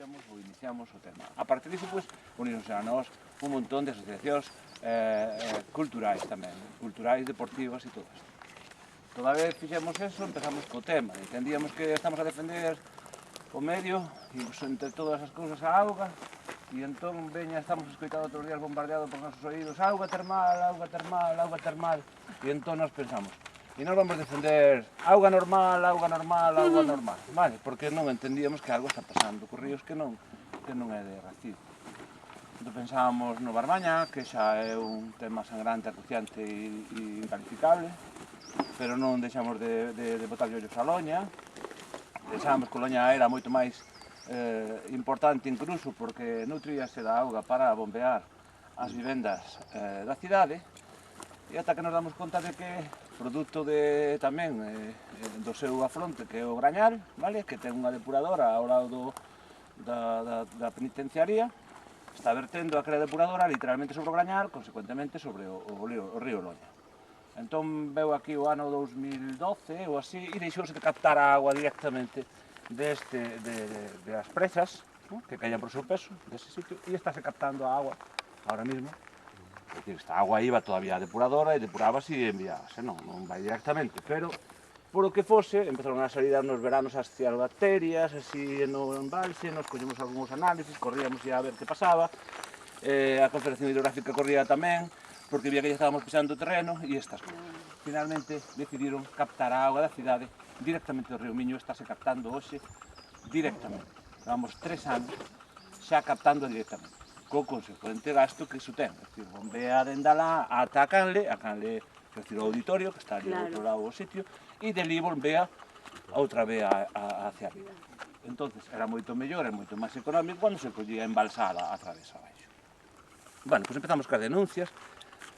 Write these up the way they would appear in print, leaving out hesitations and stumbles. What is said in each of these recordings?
fixemos ou iniciamos o tema. A partir disso, pois, unirnos a nós un montón de asociacións culturais tamén, culturais, deportivas e todo isto. Toda vez fixemos eso, empezamos co tema. Entendíamos que estamos a defender o medio, e entre todas as cousas a auga, e entón estamos escoitando todos os días bombardeado por nosos oídos, auga termal, auga termal, auga termal, e entón nos pensamos, e nós vamos defender auga normal, auga normal, auga normal, vale? Porque non entendíamos que algo está pasando cos ríos que non é de recibo. Entón pensábamos no Barmaña, que xa é un tema sangrante, acuciante e incalificable, pero non deixamos de botar ollos a Loña. Pensábamos que a Loña era moito máis importante incluso porque nutríase da auga para bombear as vivendas da cidade, e ata que nos damos conta de que produto tamén do seu afronte, que é o Grañal, vale? Que ten unha depuradora ao lado da penitenciaría, está vertendo aquela depuradora literalmente sobre o Grañal, consecuentemente sobre o río Loña. Entón veu aquí o ano 2012 ou así e deixouse de captar a agua directamente das presas, que caían por seu peso dese sitio, e estáse captando a agua ahora mismo. É dicir, esta agua iba todavía a depuradora e depurábase e enviábase, non vai directamente, pero por o que fose, empezaron a salir nos veranos as cianobacterias, así no embalse, nos collemos algúns análisis, corríamos a ver que pasaba, a Confederación Hidrográfica corría tamén, porque vía que ya estábamos pisando o terreno e estas cousas. Finalmente decidiron captar a auga da cidade directamente do río Miño, estáse captando hoxe directamente. Vamos 3 anos xa captando directamente, co consecuente gasto que iso ten. É dicir, bombea dende alá ata a Canle, o auditorio, que está ali ao outro lado do sitio, e deli bombea outra vez hacia arriba. Entonces era moito mellor e moito máis económico cando se collía embalsada a través abaixo. Bueno, pois empezamos cas denuncias.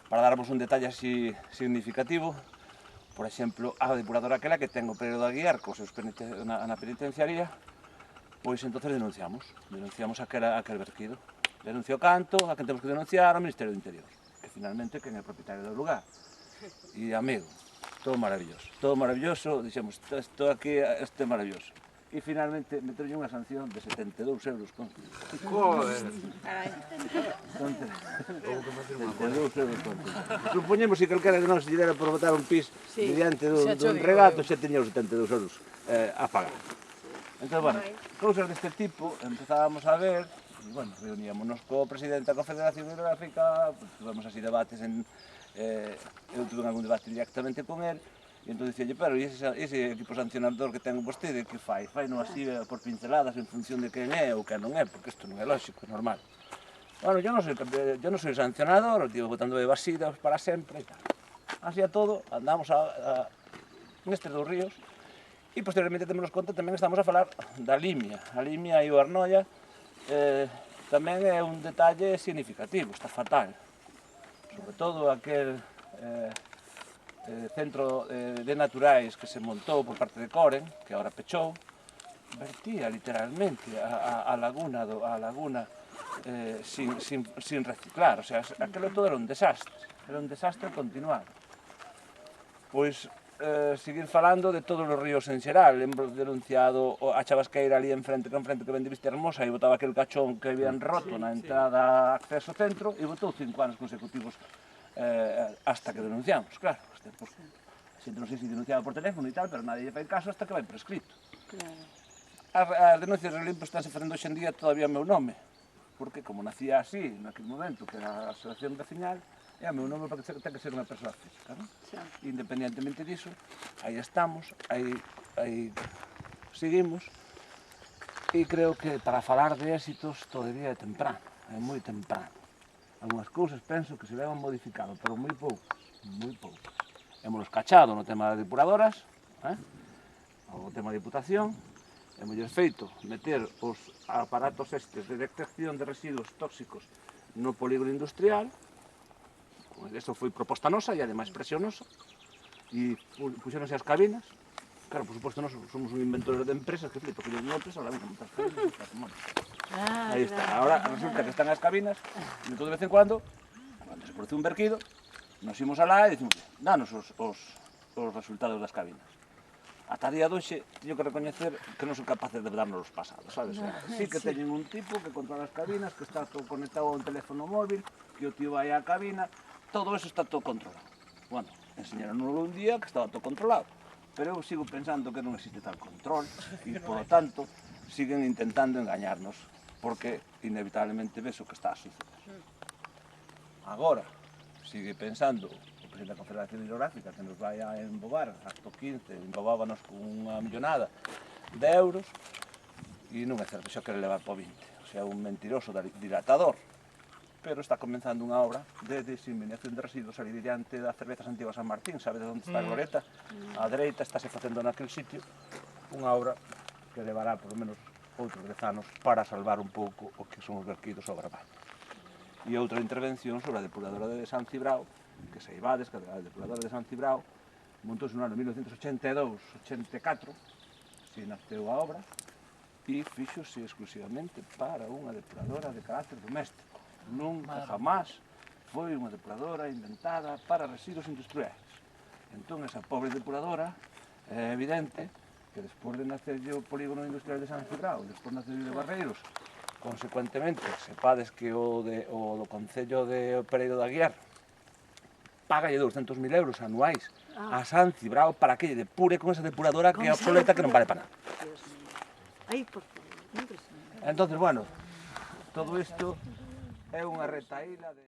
Para darvos un detalle así significativo, por exemplo, a depuradora aquela que ten o período a guiar na penitenciaría, pois entonces denunciamos aquel vertido. Denuncio canto, a quen temos que denunciar ao Ministerio do Interior, que finalmente quen é o propietario do lugar. E amigo, todo maravilloso, dixemos, isto aquí é maravilloso. E finalmente meteronlle unha sanción de 72 euros. Joder! 72 euros. Supoñemos que calquera de nós lle dera por botar un pis diante dun regato, xa teña os 72 euros a pagar. Entón, bueno, cousas deste tipo empezábamos a ver, e, bueno, reuníamonos co presidente da Confederación Hidrográfica, tivemos así debates eu tuve algún debate directamente con él, e entón dicíalle, pero ese equipo sancionador que ten vostede, que fai? Fai non así por pinceladas en función de quen é ou quen non é, porque isto non é lógico, é normal. Bueno, yo non soy sancionador, digo, botando evasidas para sempre e tal. Así a todo, andamos nestes dos ríos, e posteriormente temos conta tamén estamos a falar da Limia. A Limia e o Arnoia tamén é un detalle significativo, está fatal. Sobre todo aquel centro de naturais que se montou por parte de Coren, que agora pechou, vertía literalmente a laguna sin reciclar, o sea, aquilo todo era un desastre continuado. Pois seguir falando de todos os ríos en xeral, hemos denunciado a Chavasqueira ali enfrente que ven de Vista Hermosa e botaba aquel cachón que habían roto na entrada a acceso ao centro e botou 5 anos consecutivos hasta que denunciamos, claro. A xente non sei se denunciaba por teléfono e tal, pero nadie lle fai caso hasta que vai prescrito. As denuncias de limpo estánse facendo hoxe en día todavía o meu nome, porque como nacía así, naquele momento, que era a asociación vecinal, é o meu nome porque ten que ser unha persoa física, non? Independientemente diso, aí estamos, aí seguimos, e creo que para falar de éxitos todavía é temprano, é moi temprano. Algúnas cousas penso que se levan modificado, pero moi poucas. Hemos cachado no tema das depuradoras, o tema da Diputación, hemos feito meter os aparatos estes de detección de residuos tóxicos no polígono industrial. Isto foi proposta nosa e ademais presiónosa, e puxéronse as cabinas. Claro, por suposto, nós somos un inventor de empresas que flipa, que unha empresa la ven como tas cabinas. Aí está, ahora resulta que están as cabinas, e de vez en cuando se produce un verquido, nos imos alá e dicimos, danos os resultados das cabinas. ata día de hoxe, teño que recoñecer que non son capaces de darnos os pasados, sabes? Sí que teñen un tipo que controla as cabinas, que está todo conectado a un teléfono móvil, que o tío vai á cabina, todo eso está todo controlado. Bueno, enseñaronlo un día que estaba todo controlado, pero eu sigo pensando que non existe tal control e, polo tanto, siguen intentando engañarnos, porque inevitablemente ves o que está a suceder. Agora, sigue pensando o presidente da Confederación Hidrográfica que nos vai a embobar hasta o 15, embobábanos con unha millonada de euros e non é certo, xa quere levar po 20, o sea, un mentiroso dilatador, pero está comenzando unha obra de diseminación de residuos ali diante da Cervezas Antigua San Martín, sabedes onde está a gloreta? A dereita estáse facendo naquel sitio unha obra que levará por lo menos outros 10 anos para salvar un pouco o que son os verquidos ao Brabán. E outra intervención sobre a depuradora de San Cibrao, que saibades que a depuradora de San Cibrao montouse no ano 1982-84, se naceu a obra, e fíxose exclusivamente para unha depuradora de carácter doméstico. Nunca jamás foi unha depuradora inventada para residuos industriais. Entón, esa pobre depuradora, é evidente que despois de nacer o polígono industrial de San Cibrao, despois nacer de Barreiros, consecuentemente, sepades que o do Concello de Pereiro de Aguiar pagalle 200.000 euros anuais a San Cibrao para que lle depure con esa depuradora que é obsoleta, que non vale para nada. Aí, por favor, impresionante. Entonces, bueno, todo isto é unha retaíla de...